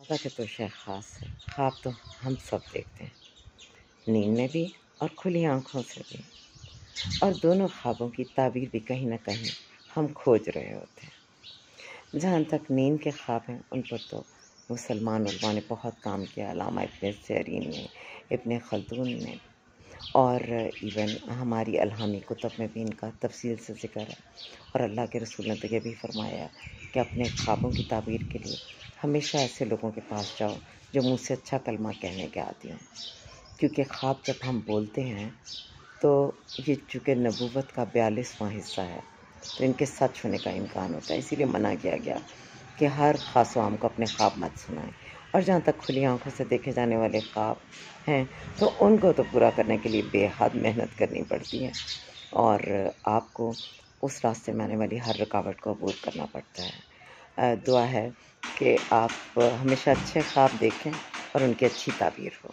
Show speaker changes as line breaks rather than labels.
خدا کے تو شے خاص ہے، خواب تو ہم سب دیکھتے ہیں، نیند میں بھی اور کھلی آنکھوں سے بھی، اور دونوں خوابوں کی تعبیر بھی کہیں نہ کہیں ہم کھوج رہے ہوتے ہیں۔ جہاں تک نیند کے خواب ہیں ان پر تو مسلمان علماء نے بہت کام کیا، علامہ ابن سیرین نے، ابن خلدون نے، اور ایون ہماری الہامی کتب میں بھی ان کا تفصیل سے ذکر ہے، اور اللہ کے رسول نے تو یہ بھی فرمایا کہ اپنے خوابوں کی تعبیر کے لیے ہمیشہ ایسے لوگوں کے پاس جاؤ جو منہ سے اچھا کلمہ کہنے کے عادی ہوں، کیونکہ خواب جب ہم بولتے ہیں تو یہ چونکہ نبوت کا 42واں حصہ ہے تو ان کے سچ ہونے کا امکان ہوتا ہے، اسی لیے منع کیا گیا کہ ہر خاص و عام کو اپنے خواب مت سنائیں۔ اور جہاں تک کھلی آنکھوں سے دیکھے جانے والے خواب ہیں تو ان کو تو پورا کرنے کے لیے بے حد محنت کرنی پڑتی ہے، اور آپ کو اس راستے میں آنے والی ہر رکاوٹ کو عبور کرنا پڑتا ہے۔ دعا ہے کہ آپ ہمیشہ اچھے خواب دیکھیں اور ان کی اچھی تعبیر ہو۔